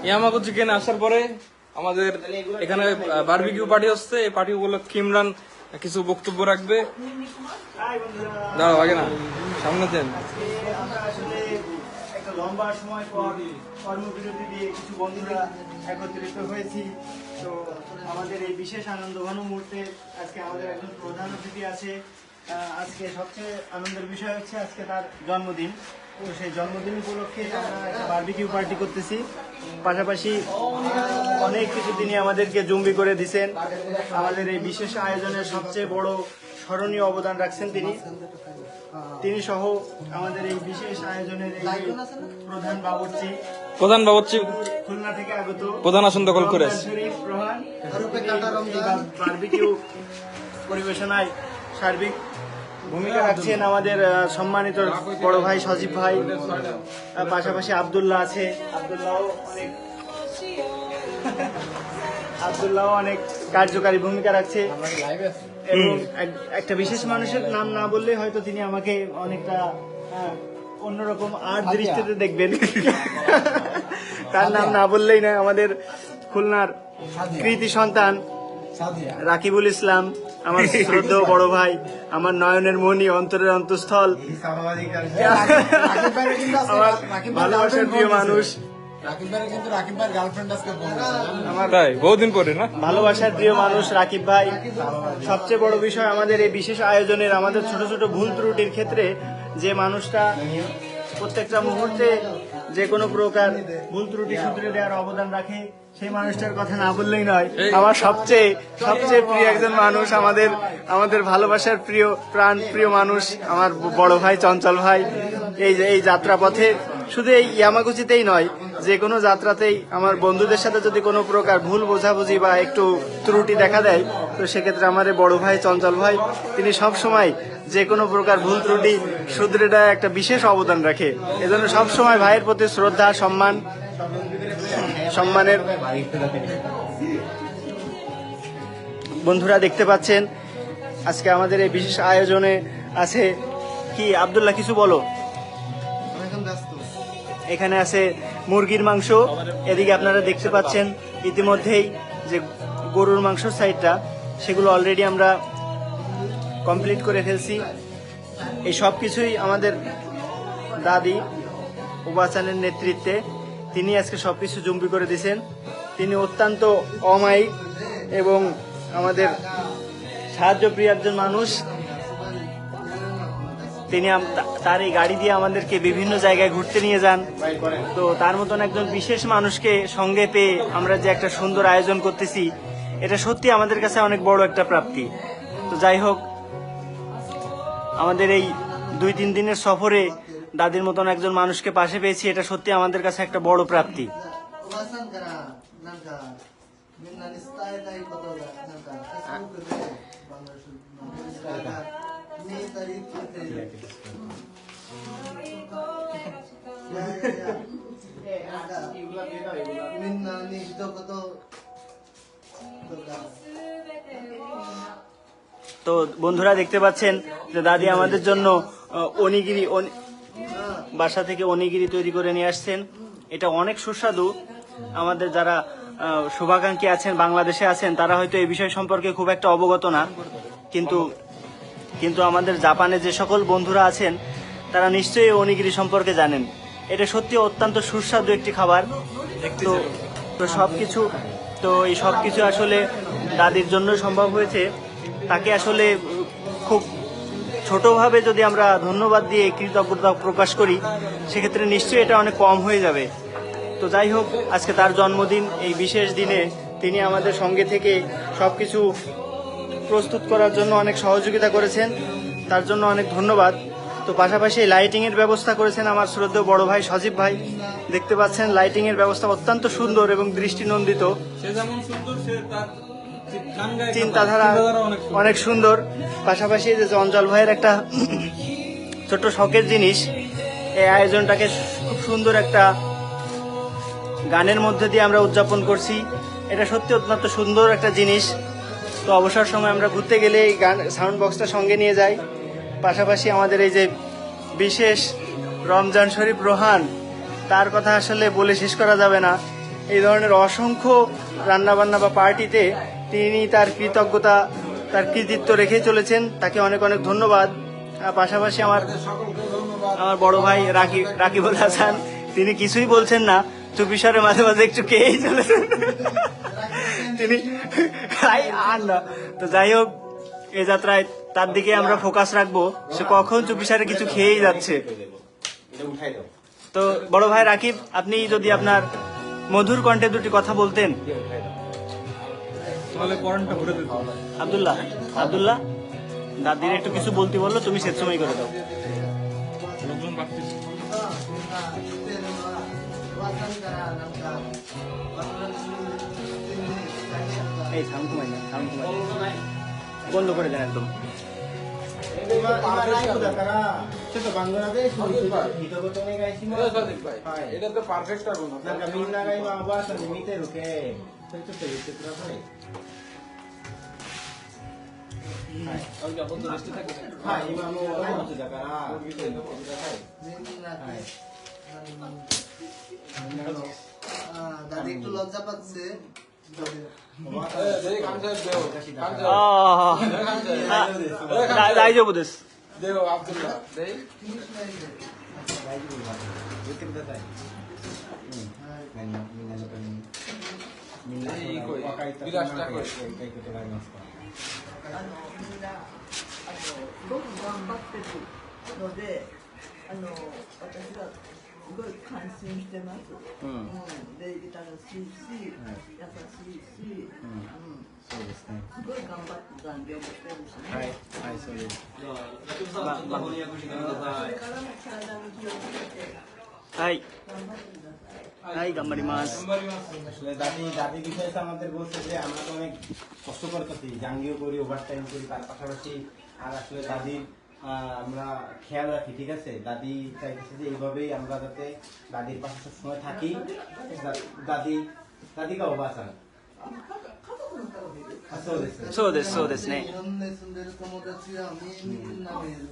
ইয়ামাগো chicken আসার পরে আমাদের এখানে বারবিকিউ পার্টি হচ্ছে। এই পার্টি উপলক্ষে ইমরান কিছু বক্তব্য রাখবে। দাঁড়াও আগে না, সামনে দেন। আমরা আসলে একটা লম্বা সময় পর কর্মবিরতি দিয়ে কিছু বন্ধুরা একত্রিত হয়েছি। তো আমাদের এই বিশেষ আনন্দঘন মুহূর্তে আজকে আমাদের একজন প্রধান অতিথি আছে। আজকে সবচেয়ে আনন্দের বিষয় হচ্ছে আজকে তার জন্মদিন। তো সেই জন্মদিন উপলক্ষে আমরা একটা বারবিকিউ পার্টি করতেছি। পাশাপাশি অনেক কিছু তিনি আমাদেরকে জুম্বি করে দিছেন। আমাদের এই বিশেষ আয়োজনের সবচেয়ে বড় স্মরণীয় অবদান রাখছেন তিনি সহ আমাদের এই বিশেষ আয়োজনের এই প্রধান বাবুর্চি খুলনা থেকে আগত প্রধান আসন দখল করে বারবিকিউ পরিবেশনায় সার্বিক ভূমিকা রাখছেন আমাদের সম্মানিত বড় ভাই সজীব ভাই। পাশাপাশি আব্দুল্লাহ আছে, আব্দুল্লাহ অনেক কার্যকারী ভূমিকা রাখছে। এবং একটা বিশেষ মানুষের নাম না বললে হয়তো তিনি আমাকে অনেকটা অন্যরকম আর দৃষ্টিতে দেখবেন। তার নাম না বললেই না, আমাদের খুলনার কৃতি সন্তান রাকিবুল ইসলাম, আমার শ্রদ্ধেয় বড় ভাই, আমার নয়নের মণি, অন্তরের অন্তঃস্থল, আমার ভালোবাসার প্রিয় মানুষ, বহুদিন পরে না, ভালোবাসার প্রিয় মানুষ রাকিব ভাই। সবচেয়ে বড় বিষয় আমাদের এই বিশেষ আয়োজনের, আমাদের ছোট ছোট ভুল ত্রুটির ক্ষেত্রে যে মানুষটা প্রত্যেকটা মুহূর্তে যে কোনো প্রকার ভুল ত্রুটি শুধরে দেওয়ার অবদান রাখে, সেই মানুষটার কথা না বললেই নয়। আমার সবচেয়ে প্রিয় একজন মানুষ, আমাদের ভালোবাসার প্রিয় প্রাণ প্রিয় মানুষ, আমার বড় ভাই চঞ্চল ভাই। এই যাত্রাপথে শুধু এই ইয়ামাগুচিতেই নয়, যে কোনো যাত্রাতেই আমার বন্ধুদের সাথে যদি কোনো প্রকার ভুল বোঝাবুঝি বা একটু ত্রুটি দেখা দেয়, তো সেক্ষেত্রে আমার বড় ভাই চঞ্চল ভাই তিনি সব সময় যে কোনো প্রকার ভুল ত্রুটি শুধরে দেয় একটা বিশেষ অবদান রাখে। এজন্য সবসময় ভাইয়ের প্রতি শ্রদ্ধা সম্মানের। বন্ধুরা দেখতে পাচ্ছেন আজকে আমাদের এই বিশেষ আয়োজনে আছে কি, আব্দুল্লাহ কিছু বলো। এখানে আছে মুরগির মাংস, এদিকে আপনারা দেখতে পাচ্ছেন ইতিমধ্যেই যে গরুর মাংসের সাইডটা, সেগুলো অলরেডি আমরা কমপ্লিট করে ফেলছি। এই সব কিছুই আমাদের দাদি উপাচানের নেতৃত্বে তিনি আজকে সবকিছু জুম্বি করে দিয়েছেন। তিনি অত্যন্ত অমায়িক এবং আমাদের সাহায্যপ্রিয় একজন মানুষ। তিনি তার এই গাড়ি দিয়ে আমাদেরকে বিভিন্ন জায়গায় ঘুরতে নিয়ে যান। তো তার মতন একজন বিশেষ মানুষকে সঙ্গে পেয়ে আমরা যে একটা সুন্দর আয়োজন করতেছি, এটা সত্যি আমাদের কাছে অনেক বড় একটা প্রাপ্তি। তো যাই হোক, আমাদের এই 2-3 দিনের সফরে দাদির মতন একজন মানুষকে পাশে পেয়েছি, এটা সত্যি আমাদের কাছে একটা বড় প্রাপ্তি। তো বন্ধুরা দেখতে পাচ্ছেন যে দাদি আমাদের জন্য বাসা থেকে অনিগিরি তৈরি করে নিয়ে আসছেন। এটা অনেক সুস্বাদু। আমাদের যারা শুভাকাঙ্ক্ষী আছেন, বাংলাদেশে আছেন, তারা হয়তো এই বিষয় সম্পর্কে খুব একটা অবগত না, কিন্তু আমাদের জাপানে যে সকল বন্ধুরা আছেন তারা নিশ্চয়ই অনিগিরি সম্পর্কে জানেন। এটা সত্যি অত্যন্ত সুস্বাদু একটি খাবার। তো এই সবকিছু আসলে দাদির জন্যই সম্ভব হয়েছে। তাকে আসলে খুব ছোটভাবে যদি আমরা ধন্যবাদ দিয়ে কৃতজ্ঞতা প্রকাশ করি, সেক্ষেত্রে নিশ্চয়ই এটা অনেক কম হয়ে যাবে। তো যাই হোক, আজকে তার জন্মদিন, এই বিশেষ দিনে তিনি আমাদের সঙ্গে থেকে সবকিছু প্রস্তুত করার জন্য অনেক সহযোগিতা করেছেন, তার জন্য অনেক ধন্যবাদ। তো পাশাপাশি লাইটিং এর ব্যবস্থা করেছেন আমার শ্রদ্ধেয় বড় ভাই সজীব ভাই। দেখতে পাচ্ছেন লাইটিং এর ব্যবস্থা অত্যন্ত সুন্দর এবং দৃষ্টিনন্দিত। চিন্তাধারা অনেক সুন্দর। পাশাপাশি যে চঞ্চল ভাইয়ের একটা ছোট্ট শখের জিনিস, এই আয়োজনটাকে খুব সুন্দর একটা গানের মধ্যে দিয়ে আমরা উদযাপন করছি। এটা সত্যি অত্যন্ত সুন্দর একটা জিনিস। তো অবসর সময় আমরা ঘুরতে গেলে এই গান সাউন্ড বক্সটা সঙ্গে নিয়ে যাই। পাশাপাশি আমাদের এই যে বিশেষ রমজান শরীফ রোহান, তার কথা আসলে বলে শেষ করা যাবে না। এই ধরনের অসংখ্য রান্নাবান্না বা পার্টিতে তিনি তার কৃতজ্ঞতা, তার কৃতিত্ব রেখে চলেছেন। তাকে অনেক অনেক ধন্যবাদ। পাশাপাশি আমার বড় ভাই রাকিবুল হাসান, তিনি কিছুই বলছেন না, চুপিসারে মাঝে মাঝে একটু খেয়েই চলেছেন তিনি। আর না, তো যাই হোক, এই যাত্রায় তার দিকে আমরা ফোকাস রাখবো। সে কখন চুপিসারে কিছু খেয়েই যাচ্ছে। তো বড় ভাই রাকিব, আপনি যদি আপনার মধুর কণ্ঠে দুটি কথা বলতেন। আব্দুল্লাহ দাদির একটু কিছু বলতে বললো, তুমি সে সময় করে দাও। এই সাউন্ড কমাই না, বন্ধ করে দেন একদম। এটা তো পারফেক্ট দাদি একটু লজ্জা পাচ্ছে।大丈夫です。僕頑張ってるので、私はすごい感心してます。礼儀正しいし、優しいし、そうですね。すごい頑張って残業もしてるしね。はい、はい、そうです。これからも体に気をつけてはい、頑張ってください。はい、頑張ります。 আসলে দাদি বিষয়ে আমাদের বলছে যে আমরা তো অনেক কষ্ট করতেছি, জাঙ্গিও করি, ওভারটাইম করি, তার পাশাপাশি আর আসলে দাদির আমরা খেয়াল রাখি। ঠিক আছে, দাদি চাইতেছে যে এইভাবেই আমরা যাতে দাদির পাশে সবসময় থাকি। দাদি কা ওবাসান। そうです。そうです、そうですね。日本で住んでる友達はみんな見える。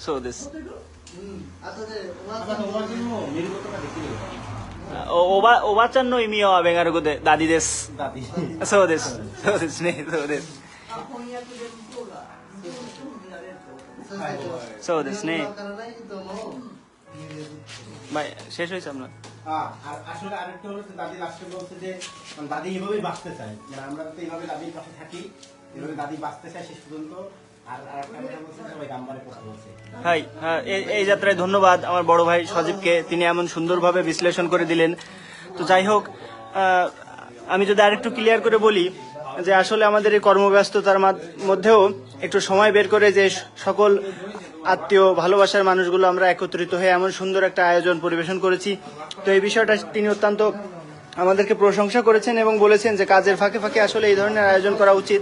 そうです。後でおばあまたさんおばちゃんも見ることができるよ。おばちゃんの意味はベガル語でダディです。ダディ。そうです。そうですね、そうです。翻訳で向こうがすぐ見られるってことね。そうですね。わからない人も見れる。ভাই শেষ হয়েছে আপনার? আর আসলে আরেকটা হলো যে দাদি লাস্টে বলছে যে দাদি এইভাবেই বাঁচতে চায়, মানে আমরা যাতে এইভাবে দাদির পাশে থাকি, এভাবে দাদি বাঁচতে চায় শেষ পর্যন্ত। আর আরেকটা কথা বলছে যে সবাই গাম্বারে কথা বলছে। ভাই এই যাত্রায় ধন্যবাদ আমার বড় ভাই সজীবকে, তিনি এমন সুন্দরভাবে বিশ্লেষণ করে দিলেন। তো যাই হোক, আমি যদি আরেকটু ক্লিয়ার করে বলি যে আসলে আমাদের এই কর্মব্যস্ততার মধ্যেও একটু সময় বের করে যে সকল আত্মীয় ভালোবাসার মানুষগুলো আমরা একত্রিত হয়ে এমন সুন্দর একটা আয়োজন পরিবেশন করেছি। তো এই বিষয়টা তিনি অত্যন্ত আমাদেরকে প্রশংসা করেছেন এবং বলেছেন যে কাজের ফাঁকে ফাঁকে আসলে এই ধরনের আয়োজন করা উচিত।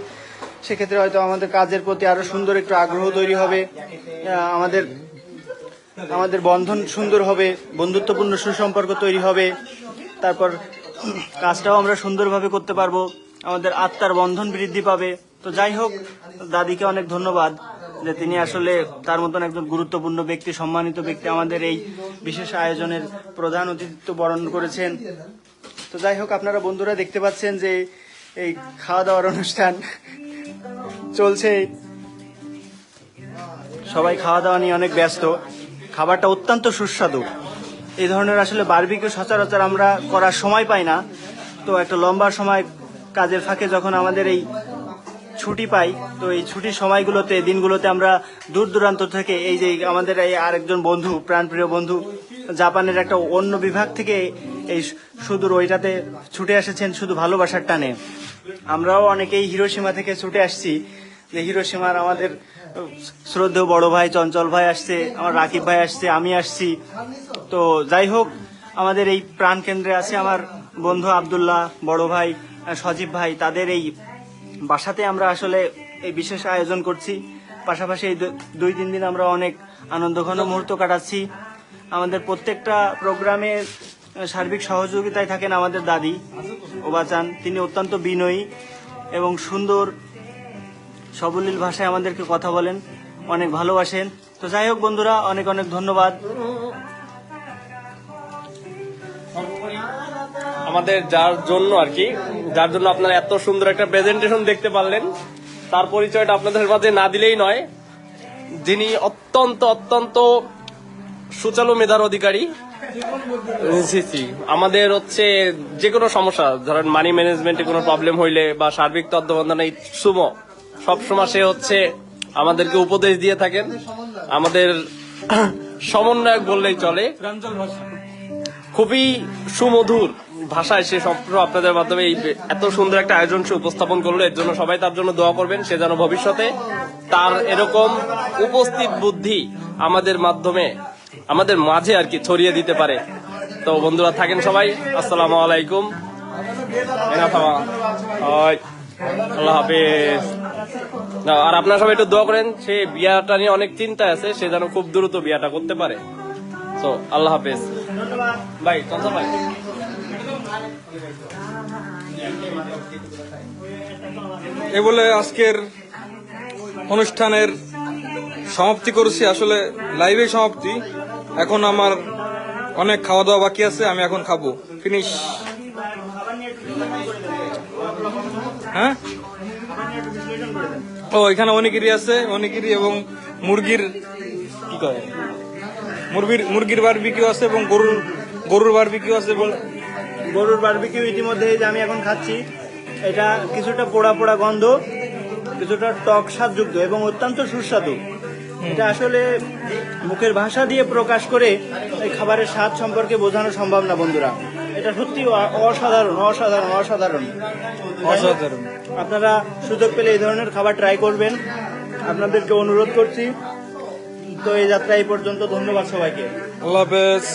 সেক্ষেত্রে হয়তো আমাদের কাজের প্রতি আরো সুন্দর একটু আগ্রহ তৈরি হবে, আমাদের বন্ধন সুন্দর হবে, বন্ধুত্বপূর্ণ সুসম্পর্ক তৈরি হবে, তারপর কাজটাও আমরা সুন্দরভাবে করতে পারবো, আমাদের আত্মার বন্ধন বৃদ্ধি পাবে। তো যাই হোক, দাদিকে অনেক ধন্যবাদ যে তিনি আসলে তার মতন একজন গুরুত্বপূর্ণ ব্যক্তি, সম্মানিত ব্যক্তি আমাদের এই বিশেষ আয়োজনের প্রধান অতিথিত্ব বরণ করেছেন। তো যাই হোক, আপনারা বন্ধুরা দেখতে পাচ্ছেন যে এই খাওয়া দাওয়ার অনুষ্ঠান চলছে, সবাই খাওয়া দাওয়া নিয়ে অনেক ব্যস্ত। খাবারটা অত্যন্ত সুস্বাদু। এই ধরনের আসলে বারবিকিউ সচরাচর আমরা করার সময় পাই না। তো একটা লম্বা সময় কাজের ফাঁকে যখন আমাদের এই ছুটি পাই, তো এই ছুটির সময়গুলোতে, দিনগুলোতে আমরা দূর দূরান্ত থেকে এই যে আমাদের এই আরেকজন বন্ধু, প্রাণপ্রিয় বন্ধু, জাপানের একটা অন্য বিভাগ থেকে এই সুদূর ওইটাতে ছুটে এসেছেন শুধু ভালোবাসার টানে। আমরাও অনেকেই হিরোশিমা থেকে ছুটে আসছি, যে হিরোশিমার আমাদের শ্রদ্ধেয় বড় ভাই চঞ্চল ভাই আসছে, আমার রাকিব ভাই আসছে, আমি আসছি। তো যাই হোক, আমাদের এই প্রাণ কেন্দ্রে আছে আমার বন্ধু আব্দুল্লাহ, বড় ভাই সজীব ভাই, তাদের এই বাসাতে আমরা আসলে এই বিশেষ আয়োজন করছি। পাশাপাশি এই 2-3 দিন আমরা অনেক আনন্দঘন মুহূর্ত কাটাচ্ছি। আমাদের প্রত্যেকটা প্রোগ্রামে সার্বিক সহযোগিতায় থাকেন আমাদের দাদি ওবাচান। তিনি অত্যন্ত বিনয়ী এবং সুন্দর সবলীল ভাষায় আমাদেরকে কথা বলেন, অনেক ভালোবাসেন। তো যাই হোক বন্ধুরা, অনেক অনেক ধন্যবাদ। আমাদের যার জন্য আর কি, যার জন্য আপনারা এত সুন্দর একটা প্রেজেন্টেশন দেখতে পারলেন, তার পরিচয়টা আপনাদের মাঝে না দিলেই নয়। যিনি অত্যন্ত অত্যন্ত সুচালু মেধার অধিকারী। জি জি, আমাদের হচ্ছে যে কোনো সমস্যা, ধরেন মানি ম্যানেজমেন্টে কোনো প্রবলেম হইলে বা সার্বিক তত্ত্বাবধানে সুমো সবসময় সে হচ্ছে আমাদেরকে উপদেশ দিয়ে থাকেন। আমাদের সমন্বয়ক বললেই চলে। খুবই সুমধুর ভাষায় সে সবসময় আপনাদের মাধ্যমে এই এত সুন্দর একটা আয়োজন সে উপস্থাপন করলো। এর জন্য সবাই তার জন্য দোয়া করবেন, সে যেন ভবিষ্যতে তার এরকম উপস্থিত বুদ্ধি আমাদের মাধ্যমে আমাদের মাঝে আর কি ছড়িয়ে দিতে পারে। তো বন্ধুরা থাকেন সবাই, আসসালামু আলাইকুম, আল্লাহ হাফেজ। আর আপনারা সবাই একটু দোয়া করেন, সে বিয়াটা নিয়ে অনেক চিন্তায় আছে, সে যেন খুব দ্রুত বিয়াটা করতে পারে। তো আল্লাহ হাফেজ ভাই, চঞ্চল ভাই। এ বলে আজকের অনুষ্ঠানের সমাপ্তি করছি। আসলে লাইভে সমাপ্তি। এখন আমার অনেক খাওয়া দাওয়া বাকি আছে, আমি এখন খাবো। ফিনিশ। হ্যাঁ, ও এখানে অনেকেরই আছে, অনেকেরই, এবং মুরগির কি কয়, মুরগির বারবিকিউ আছে এবং গরুর বারবিকিউ আছে। এবং গরুর বারবিকিউ ইতিমধ্যে যে আমি এখন খাচ্ছি, এটা কিছুটা পোড়া পোড়া গন্ধ, কিছুটা টক স্বাদযুক্ত এবং অত্যন্ত সুস্বাদু। এটা আসলে মুখের ভাষা দিয়ে প্রকাশ করে এই খাবারের স্বাদ সম্পর্কে বোঝানো সম্ভব না বন্ধুরা। এটা সত্যি অসাধারণ অসাধারণ অসাধারণ অসাধারণ। আপনারা সুযোগ পেলে এই ধরনের খাবার ট্রাই করবেন, আপনাদেরকে অনুরোধ করছি। তো এই যাত্রা এই পর্যন্ত, ধন্যবাদ সবাইকে। আল্লাহ হাফেজ।